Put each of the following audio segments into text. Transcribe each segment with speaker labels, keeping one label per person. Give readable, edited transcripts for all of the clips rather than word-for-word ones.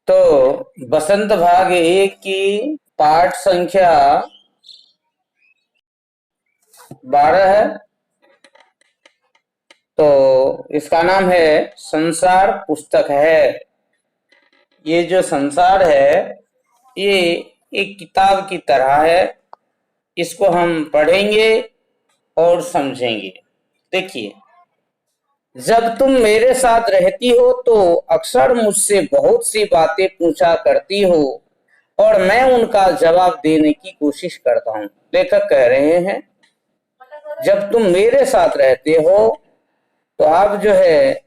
Speaker 1: तो बसंत भाग 1 की पाठ संख्या 12 है। तो इसका नाम है संसार पुस्तक है। ये जो संसार है ये एक किताब की तरह है। इसको हम पढ़ेंगे और समझेंगे। देखिए, जब तुम मेरे साथ रहती हो तो अक्सर मुझसे बहुत सी बातें पूछा करती हो और मैं उनका जवाब देने की कोशिश करता हूँ। लेखक कह रहे हैं, जब तुम मेरे साथ रहते हो तो आप जो है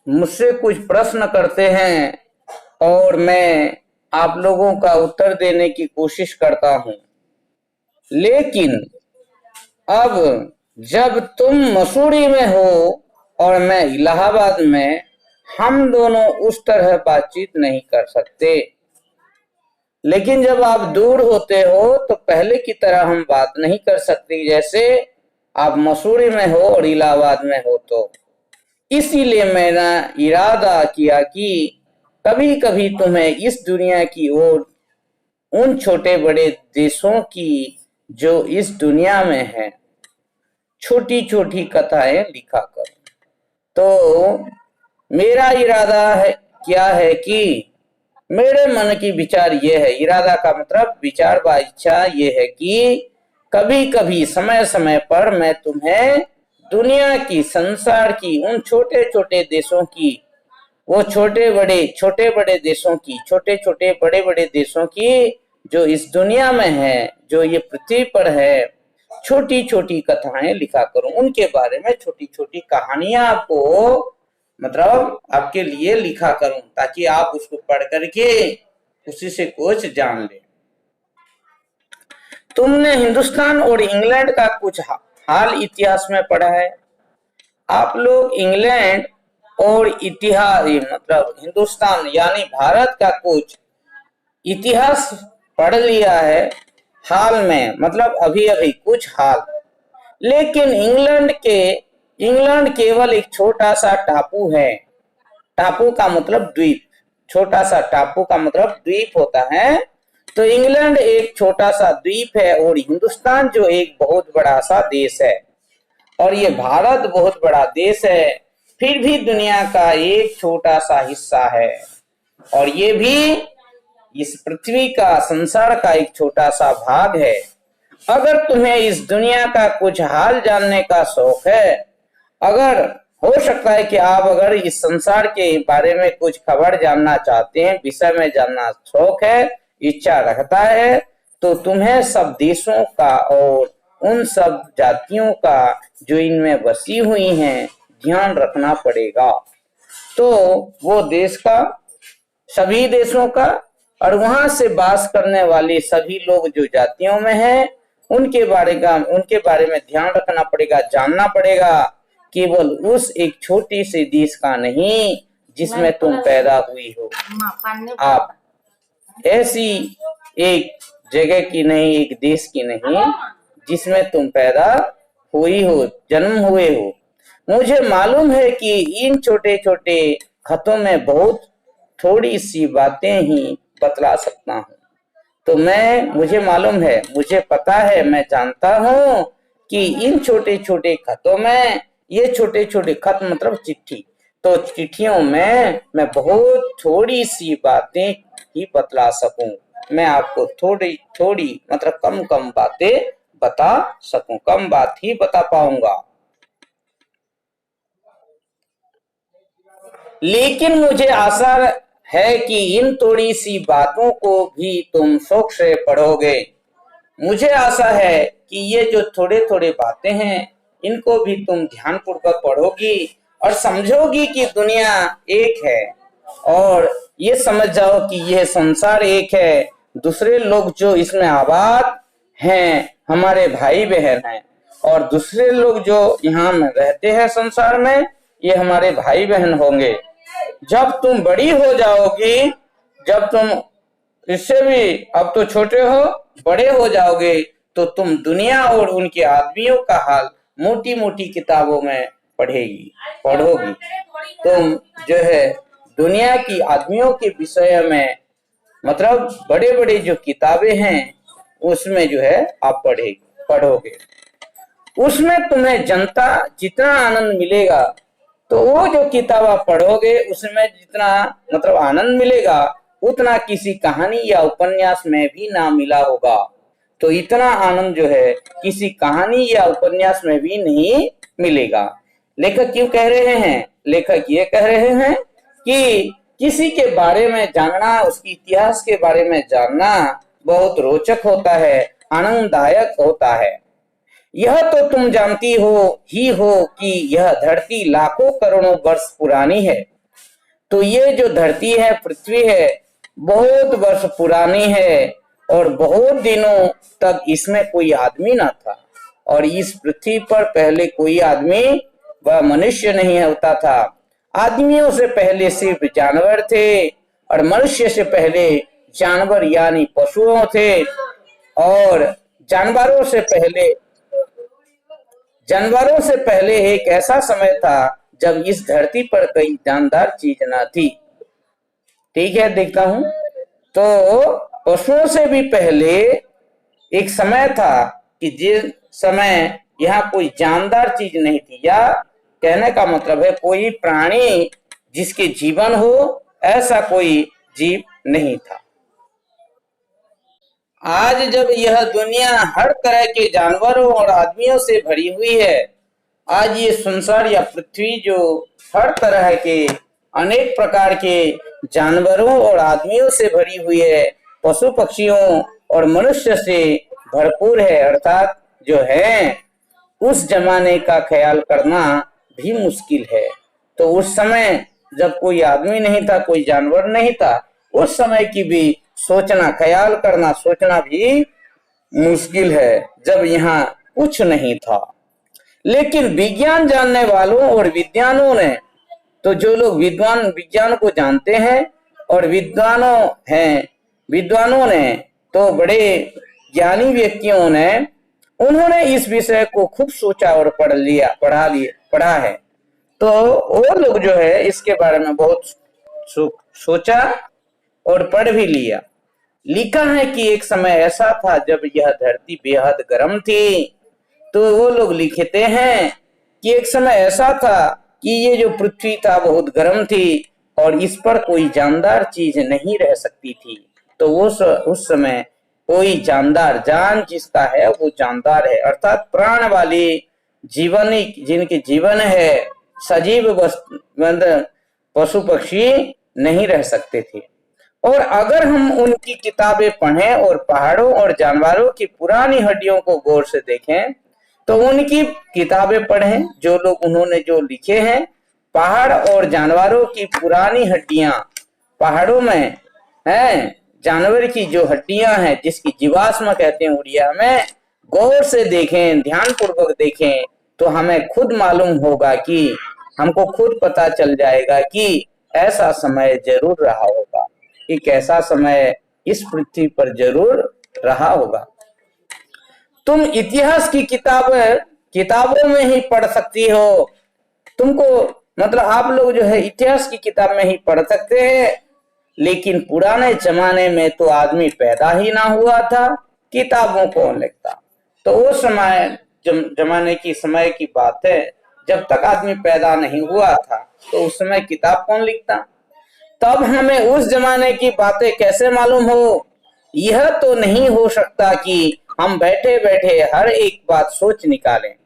Speaker 1: मुझसे कुछ प्रश्न करते हैं और मैं आप लोगों का उत्तर देने की कोशिश करता हूँ। लेकिन अब जब तुम मसूरी में हो और मैं इलाहाबाद में, हम दोनों उस तरह बातचीत नहीं कर सकते। लेकिन जब आप दूर होते हो तो पहले की तरह हम बात नहीं कर सकते, जैसे आप मसूरी में हो और इलाहाबाद में हो। तो इसीलिए मैंने इरादा किया कि कभी कभी तुम्हें इस दुनिया की ओर, उन छोटे बड़े देशों की जो इस दुनिया में है, छोटी छोटी कथाएं लिखा करो। तो मेरा इरादा है क्या है कि मेरे मन की विचार ये है, इरादा का मतलब विचार व इच्छा ये है कि कभी कभी समय समय पर मैं तुम्हें दुनिया की, संसार की उन छोटे छोटे देशों की, वो छोटे बड़े देशों की, छोटे छोटे बड़े बड़े देशों की जो इस दुनिया में है, जो ये पृथ्वी पर है, छोटी छोटी कथाएं लिखा करूं। उनके बारे में छोटी छोटी कहानियां आपको, मतलब आपके लिए लिखा करूं, ताकि आप उसको पढ़ करके उसी से कुछ जान ले। तुमने हिंदुस्तान और इंग्लैंड का कुछ हाल इतिहास में पढ़ा है। आप लोग इंग्लैंड और इतिहास, मतलब हिंदुस्तान यानी भारत का कुछ इतिहास पढ़ लिया है हाल में, मतलब अभी अभी कुछ हाल। लेकिन इंग्लैंड केवल एक छोटा सा टापू है। टापू का मतलब द्वीप, छोटा सा टापू का मतलब द्वीप होता है। तो इंग्लैंड एक छोटा सा द्वीप है और हिंदुस्तान जो एक बहुत बड़ा सा देश है, और ये भारत बहुत बड़ा देश है, फिर भी दुनिया का एक छोटा सा हिस्सा है। और ये भी इस पृथ्वी का, संसार का एक छोटा सा भाग है। अगर तुम्हें इस दुनिया का कुछ हाल जानने का शौक है, अगर हो सकता है कि आप अगर इस संसार के बारे में कुछ खबर जानना चाहते हैं, विषय में जानना शौक है, इच्छा रखता है, तो तुम्हें सब देशों का और उन सब जातियों का जो इनमें बसी हुई हैं ध्यान रखना पड़ेगा। तो वो देश का, सभी देशों का, और वहां से वास करने वाले सभी लोग जो जातियों में हैं, उनके बारे में ध्यान रखना पड़ेगा, जानना पड़ेगा। केवल उस एक छोटी सी देश का नहीं जिसमें तुम पैदा हुई हो। आप ऐसी एक जगह की नहीं, एक देश की नहीं जिसमें तुम पैदा हुई हो, जन्म हुए हो। मुझे मालूम है कि इन छोटे छोटे खतों में बहुत थोड़ी सी बातें ही बतला सकता हूँ। तो मुझे मालूम है, मुझे पता है, मैं जानता हूँ कि इन छोटे छोटे खतों में, ये छोटे छोटे खत मतलब चिट्ठी, तो चिट्ठियों में मैं बहुत थोड़ी सी बातें ही बतला सकूं। मैं आपको थोड़ी थोड़ी मतलब कम कम बातें बता सकूं, कम बात ही बता पाऊंगा। लेकिन मुझे आशा है कि इन थोड़ी सी बातों को भी तुम शौक से पढ़ोगे। मुझे आशा है कि ये जो थोड़े थोड़े बातें हैं इनको भी तुम ध्यानपूर्वक पढ़ोगी और समझोगी कि दुनिया एक है, और ये समझ जाओ कि यह संसार एक है। दूसरे लोग जो इसमें आबाद हैं हमारे भाई बहन हैं, और दूसरे लोग जो यहाँ में रहते हैं संसार में, ये हमारे भाई बहन होंगे। जब तुम बड़ी हो जाओगी, जब तुम इससे भी, अब तो छोटे हो, बड़े हो जाओगे, तो तुम दुनिया और उनके आदमियों का हाल मोटी मोटी किताबों में पढ़ोगी। तुम जो है दुनिया की आदमियों के विषय में मतलब बड़े बड़े जो किताबें हैं उसमें जो है आप पढ़ोगे, उसमें तुम्हें जनता जितना आनंद मिलेगा, तो वो जो किताब आप पढ़ोगे उसमें जितना मतलब आनंद मिलेगा उतना किसी कहानी या उपन्यास में भी ना मिला होगा। तो इतना आनंद जो है किसी कहानी या उपन्यास में भी नहीं मिलेगा। लेखक क्यों कह रहे हैं? लेखक ये कह रहे हैं कि किसी के बारे में जानना, उसके इतिहास के बारे में जानना बहुत रोचक होता है, आनंददायक होता है। यह तो तुम जानती हो कि यह धरती लाखों करोड़ों वर्ष पुरानी है। तो ये जो धरती है, पृथ्वी है, बहुत वर्ष पुरानी है और बहुत दिनों तक इसमें कोई आदमी ना था। और इस पृथ्वी पर पहले कोई आदमी व मनुष्य नहीं होता था। आदमियों से पहले सिर्फ जानवर थे और मनुष्य से पहले जानवर यानी पशुओं थे, और जानवरों से पहले एक ऐसा समय था जब इस धरती पर कोई जानदार चीज ना थी। ठीक है, देखता हूं। तो पशुओं से भी पहले एक समय था कि जिस समय यहाँ कोई जानदार चीज नहीं थी, या कहने का मतलब है कोई प्राणी जिसके जीवन हो, ऐसा कोई जीव नहीं था। आज जब यह दुनिया हर तरह के जानवरों और आदमियों से भरी हुई है, आज ये संसार या पृथ्वी जो हर तरह के अनेक प्रकार के जानवरों और आदमियों से भरी हुई है, पशु पक्षियों और मनुष्य से भरपूर है, अर्थात जो है उस जमाने का ख्याल करना भी मुश्किल है। तो उस समय जब कोई आदमी नहीं था, कोई जानवर नहीं था, उस समय की भी सोचना, ख्याल करना, सोचना भी मुश्किल है, जब यहाँ कुछ नहीं था। लेकिन विज्ञान जानने वालों और विद्वानों ने, तो जो लोग विज्ञान को जानते हैं और विद्वानों ने तो बड़े ज्ञानी व्यक्तियों ने, उन्होंने इस विषय को खूब सोचा और पढ़ा है। तो वो लोग जो है इसके बारे में बहुत सोचा और पढ़ भी लिया। लिखा है कि एक समय ऐसा था जब यह धरती बेहद गर्म थी। तो वो लोग लिखते हैं कि एक समय ऐसा था कि ये जो पृथ्वी था बहुत गर्म थी और इस पर कोई जानदार चीज नहीं रह सकती थी। तो उस समय कोई जानदार, जान जिसका है वो जानदार है, अर्थात प्राण वाले जीवन, जिनके जीवन है, सजीव पशु पक्षी नहीं रह सकते थे। और अगर हम उनकी किताबें पढ़ें और पहाड़ों और जानवरों की पुरानी हड्डियों को गौर से देखें, तो उनकी किताबें पढ़ें, जो लोग उन्होंने जो लिखे हैं, पहाड़ और जानवरों की पुरानी हड्डियां, पहाड़ों में हैं जानवर की जो हड्डियां हैं, जिसकी जीवाश्म कहते हैं उड़िया में, गौर से देखें, ध्यान पूर्वक देखें, तो हमें खुद मालूम होगा कि हमको खुद पता चल जाएगा कि ऐसा समय जरूर रहा होगा, एक ऐसा समय इस पृथ्वी पर जरूर रहा होगा। तुम इतिहास की किताबों में ही पढ़ सकती हो। तुमको मतलब आप लोग जो है इतिहास की किताब में ही पढ़ सकते हैं, लेकिन पुराने जमाने में तो आदमी पैदा ही ना हुआ था, किताबों कौन लिखता। तो वो समय जमाने की समय की बात है, जब तक आदमी पैदा नहीं हुआ था तो उस समय किताब कौन लिखता। तब हमें उस जमाने की बातें कैसे मालूम हो? यह तो नहीं हो सकता कि हम बैठे बैठे हर एक बात सोच निकालें।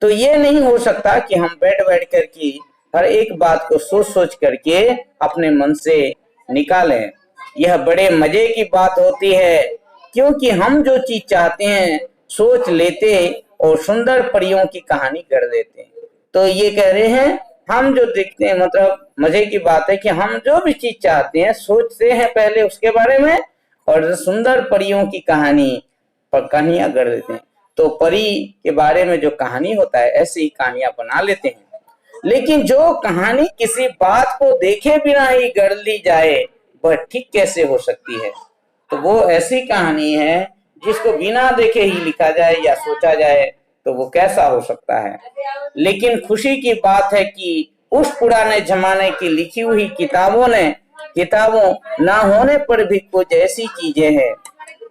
Speaker 1: तो ये नहीं हो सकता कि हम बैठ कर की हर एक बात को सोच करके अपने मन से निकालें। यह बड़े मजे की बात होती है, क्योंकि हम जो चीज चाहते हैं सोच लेते और सुंदर परियों की कहानी कर देते हैं। तो ये कह रहे हैं हम जो देखते हैं, मतलब मजे की बात है कि हम जो भी चीज चाहते हैं सोचते हैं पहले उसके बारे में, और सुंदर परियों की कहानियां कर देते हैं। तो परी के बारे में जो कहानी होता है, ऐसी ही कहानियां बना लेते हैं। लेकिन जो कहानी किसी बात को देखे बिना ही गढ़ ली जाए, वह ठीक कैसे हो सकती है? तो वो ऐसी कहानी है जिसको बिना देखे ही लिखा जाए या सोचा जाए, तो वो कैसा हो सकता है? लेकिन खुशी की बात है कि उस पुराने जमाने की लिखी हुई किताबों ने किताबों ना होने पर भी कुछ ऐसी चीजें हैं,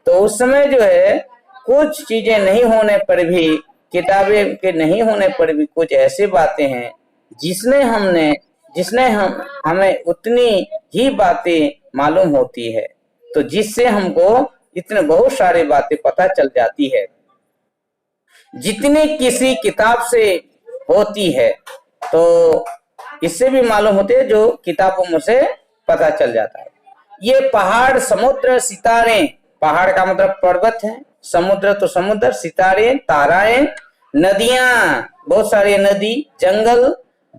Speaker 1: तो उस समय जो है कुछ चीजें नहीं होने पर भी, किताबें के नहीं होने पर भी कुछ ऐसी बातें हैं जिसने हमें उतनी ही बातें मालूम होती है, तो जिससे हमको इतने बहुत सारी बातें पता चल जाती है जितनी किसी किताब से होती है। तो इससे भी मालूम होते हैं जो किताबों में से पता चल जाता है। ये पहाड़, समुद्र, सितारे, पहाड़ का मतलब पर्वत है, समुद्र तो समुद्र, सितारे ताराएं, नदियां बहुत सारी नदी, जंगल,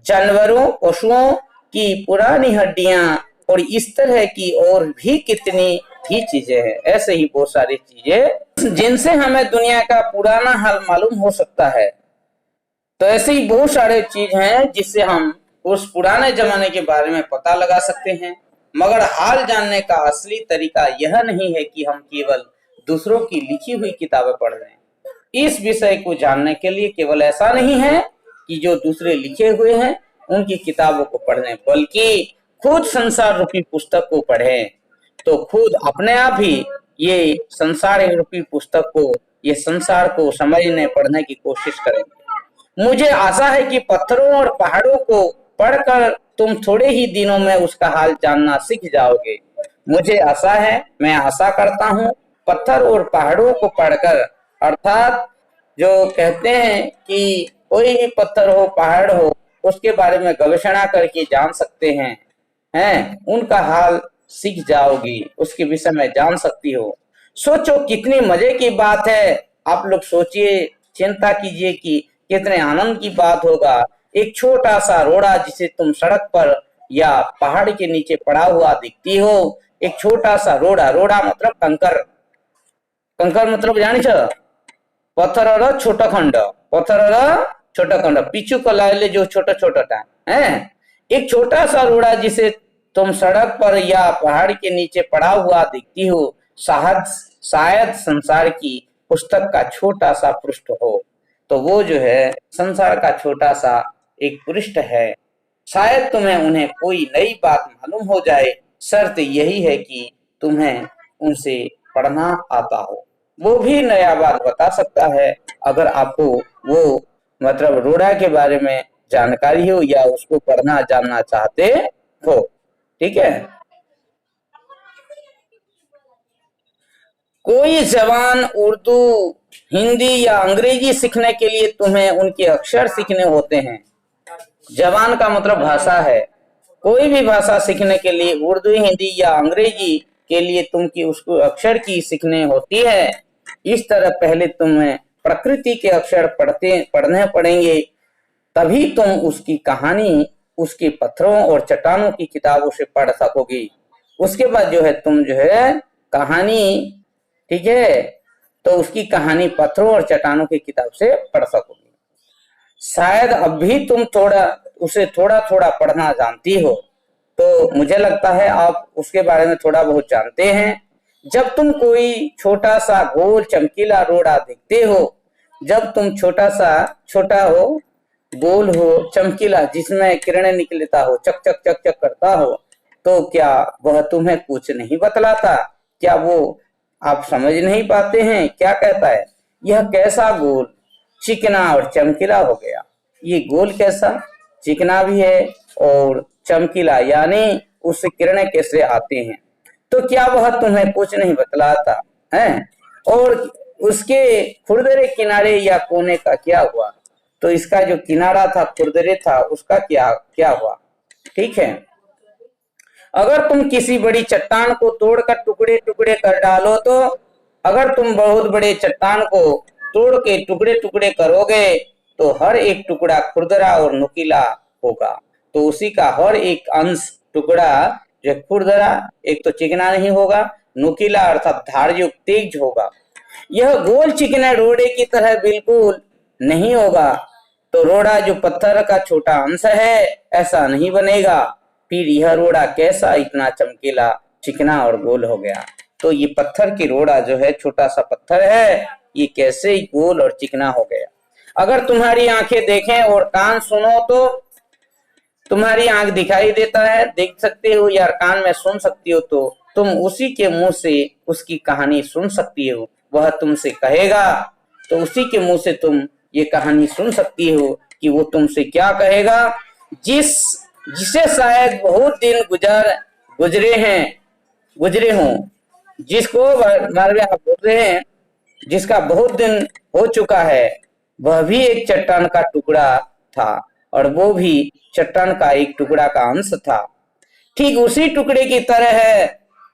Speaker 1: जानवरों पशुओं की पुरानी हड्डियां और इस तरह की और भी कितनी ही चीजें हैं। ऐसे ही बहुत सारी चीजें जिनसे हमें दुनिया का पुराना हाल मालूम हो सकता है। तो ऐसे ही बहुत सारे चीज हैं जिससे हम उस पुराने जमाने के बारे में पता लगा सकते हैं। मगर हाल जानने का असली तरीका यह नहीं है कि हम केवल दूसरों की लिखी हुई किताबें पढ़ रहे हैं। इस विषय को जानने के लिए केवल ऐसा नहीं है कि जो दूसरे लिखे हुए हैं उनकी किताबों को पढ़ें, बल्कि खुद संसार रूपी पुस्तक को पढ़ें। तो खुद अपने आप ही ये संसार रूपी पुस्तक को, ये संसार को समझने पढ़ने की कोशिश करेंगे। मुझे आशा है कि पत्थरों और पहाड़ों को पढ़कर तुम थोड़े ही दिनों में उसका हाल जानना सीख जाओगे। मुझे आशा है, मैं आशा करता हूँ, पत्थर और पहाड़ों को पढ़कर, अर्थात जो कहते हैं कि कोई भी पत्थर हो पहाड़ हो उसके बारे में गवेषणा करके जान सकते हैं, उनका हाल सीख जाओगी, उसके विषय में जान सकती हो। सोचो कितनी मजे की बात है। आप लोग सोचिए, चिंता कीजिए कि कितने आनंद की बात होगा। एक छोटा सा रोड़ा जिसे तुम सड़क पर या पहाड़ के नीचे पड़ा हुआ दिखती हो, एक छोटा सा रोड़ा, रोड़ा मतलब कंकर, कंकर मतलब जानी छ पत्थर छोटा खंड, पत्थर छोटा खंड पिचू कलाइले जो छोटा छोटा है, एक छोटा सा रोड़ा जिसे तुम सड़क पर या पहाड़ के नीचे पड़ा हुआ दिखती हो, शायद संसार की पुस्तक का छोटा सा पृष्ठ हो। तो वो जो है संसार का छोटा सा एक पृष्ठ है। शायद तुम्हें उन्हें कोई नई बात मालूम हो जाए। शर्त यही है कि तुम्हें उनसे पढ़ना आता हो। वो भी नया बात बता सकता है अगर आपको वो मतलब रोड़ा के बारे में जानकारी हो या उसको पढ़ना जानना चाहते हो। ठीक है। कोई जवान उर्दू, हिंदी या अंग्रेजी सीखने के लिए तुम्हें उनके अक्षर सीखने होते हैं। जवान का मतलब भाषा है। कोई भी भाषा सीखने के लिए उर्दू, हिंदी या अंग्रेजी के लिए तुमकी उसको अक्षर की सीखने होती है। इस तरह पहले तुम्हें प्रकृति के अक्षर पढ़ने पड़ेंगे, तभी तुम उसकी कहानी उसके पत्थरों और चट्टानों की किताबों से पढ़ सकोगी। उसके बाद जो है तुम जो है कहानी, ठीक है, तो उसकी कहानी पत्थरों और चट्टानों की किताब से पढ़ सकोगी। शायद अब भी तुम उसे थोड़ा थोड़ा पढ़ना जानती हो, तो मुझे लगता है आप उसके बारे में थोड़ा बहुत जानते हैं। जब तुम कोई छोटा सा गोल चमकीला रोड़ा देखते हो, जब तुम छोटा हो, गोल हो, चमकीला, जिसमें किरणें निकलता हो, चक चक चक चक करता हो, तो क्या वह तुम्हें कुछ नहीं बतलाता? क्या वो आप समझ नहीं पाते हैं क्या कहता है? यह कैसा गोल, चिकना और चमकीला हो गया। ये गोल कैसा, चिकना भी है और चमकीला, यानी उससे किरणें कैसे आते हैं। तो क्या वह तुम्हें कुछ नहीं बतलाता है? और उसके खुरदरे किनारे या कोने का क्या हुआ? तो इसका जो किनारा था, खुरदरे था, उसका क्या हुआ? ठीक है। अगर तुम किसी बड़ी चट्टान को तोड़कर टुकड़े टुकड़े कर डालो, तो अगर तुम बहुत बड़े चट्टान को तोड़ के टुकड़े टुकड़े करोगे तो हर एक टुकड़ा खुरदरा और नुकीला होगा। तो उसी का हर एक अंश, टुकड़ा जो खुरदरा, एक तो चिकना नहीं होगा, नुकीला अर्थात धारयुक्त तेज होगा। यह गोल चिकने रोड़े की तरह बिल्कुल नहीं होगा। तो रोड़ा जो पत्थर का छोटा अंश है ऐसा नहीं बनेगा। फिर यह रोड़ा कैसा इतना चमकीला, चिकना और गोल हो गया? तो ये पत्थर की रोड़ा जो है, छोटा सा पत्थर है, ये कैसे गोल और चिकना हो गया? अगर तुम्हारी आंखें देखें और कान सुनो तो तुम्हारी आंख दिखाई देता है, देख सकते हो या कान में सुन सकती हो, तो तुम उसी के मुंह से उसकी कहानी सुन सकती हो। वह तुमसे कहेगा तो उसी के मुंह से तुम ये कहानी सुन सकती हो कि वो तुमसे क्या कहेगा। जिसे शायद बहुत दिन गुजरे हों, जिसको मालवे आप बोल रहे हैं, जिसका बहुत दिन हो चुका है, वह भी एक चट्टान का टुकड़ा था और वो भी चट्टान का एक टुकड़ा का अंश था। ठीक उसी टुकड़े की तरह है,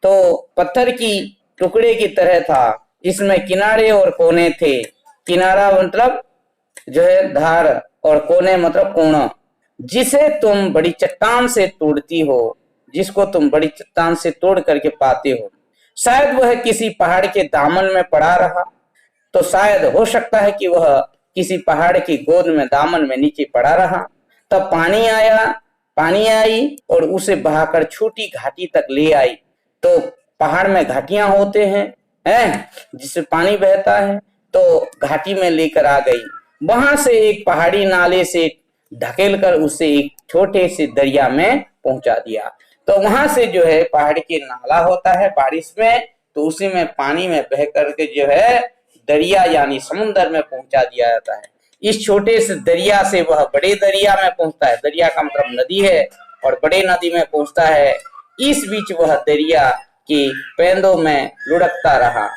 Speaker 1: तो पत्थर की टुकड़े की तरह था, इसमें किनारे और कोने थे। किनारा मतलब जो है धार, और कोने मतलब कोना, जिसे तुम बड़ी चट्टान से तोड़ती हो, जिसको तुम बड़ी चट्टान से तोड़ करके पाते हो। शायद वह किसी पहाड़ के दामन में पड़ा रहा, तो शायद हो सकता है कि वह किसी पहाड़ की गोद में दामन में नीचे पड़ा रहा। तब पानी आई और उसे बहाकर छोटी घाटी तक ले आई। तो पहाड़ में घाटियां होते हैं जिससे पानी बहता है, तो घाटी में लेकर आ गई। वहां से एक पहाड़ी नाले से ढकेल कर उसे एक छोटे से दरिया में पहुंचा दिया। तो वहां से जो है पहाड़ के नाला होता है बारिश में, तो उसी में पानी में बह करके जो है दरिया यानी समुद्र में पहुंचा दिया जाता है। इस छोटे से दरिया से वह बड़े दरिया में पहुंचता है। दरिया का मतलब नदी है, और बड़े नदी में पहुंचता है। इस बीच वह दरिया की पेंदों में लुढ़कता रहा।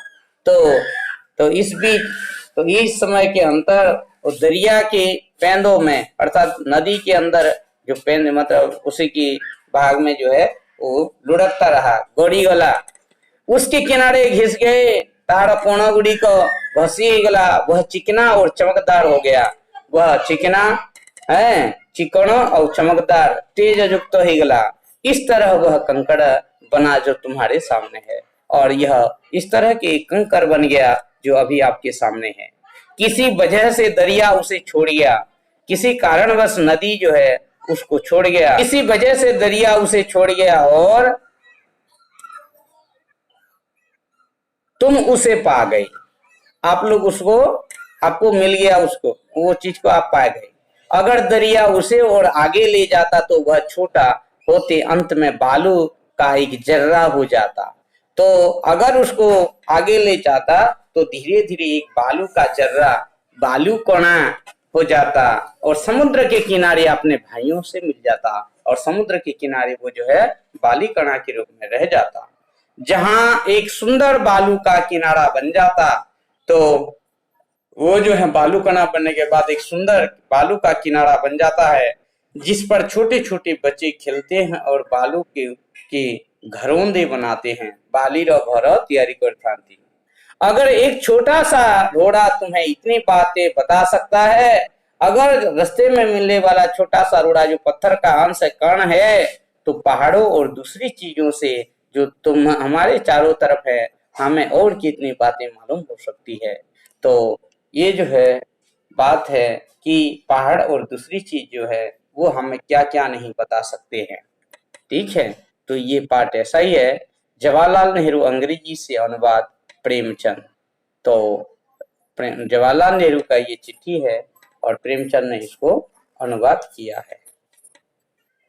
Speaker 1: तो इस समय के अंतर उस दरिया के पेंदों में, अर्थात नदी के अंदर जो पेंद मतलब उसी की भाग में जो है वो लुढ़कता रहा। गोड़ी गला उसके किनारे घिस गए, तार कोना गुड़ी को घसी गला, वह चिकना और चमकदार हो गया। वह चिकना है, चिकनो और चमकदार, तेज युक्त हो गला। इस तरह वह कंकड़ बना जो तुम्हारे सामने है, और यह इस तरह के कंकड़ बन गया जो अभी आपके सामने है। किसी वजह से दरिया उसे छोड़ गया, किसी कारणवश नदी जो है उसको छोड़ गया, किसी वजह से दरिया उसे छोड़ गया, और तुम उसे पा गई। आप लोग उसको, आपको मिल गया, उसको वो चीज को आप पा गए। अगर दरिया उसे और आगे ले जाता तो वह छोटा होते अंत में बालू का एक जर्रा हो जाता। तो अगर उसको आगे ले जाता तो धीरे धीरे एक बालू का जर्रा, बालू कणा हो जाता, और समुद्र के किनारे अपने भाइयों से मिल जाता, और समुद्र के किनारे वो जो है बाली कणा के रूप में रह जाता। जहां एक सुंदर बालू का किनारा बन जाता, तो वो जो है बालू कणा बनने के बाद एक सुंदर बालू का किनारा बन जाता है, जिस पर छोटे छोटे बच्चे खेलते हैं और बालू के घरोंदे बनाते हैं। बाली रो घर तैयारी करता थी। अगर एक छोटा सा घोड़ा तुम्हें इतनी बातें बता सकता है, अगर रास्ते में मिलने वाला छोटा सा रोड़ा जो पत्थर का अंश कण है, तो पहाड़ों और दूसरी चीजों से जो तुम हमारे चारों तरफ है, हमें और कितनी बातें मालूम हो सकती है। तो ये जो है बात है कि पहाड़ और दूसरी चीज जो है वो हमें क्या क्या नहीं बता सकते हैं। ठीक है, तो ये पार्ट ऐसा ही है। जवाहरलाल नेहरू अंग्रेजी से अनुवाद प्रेमचंद। तो जवाहरलाल नेहरू का ये चिट्ठी है और प्रेमचंद ने इसको अनुवाद किया है।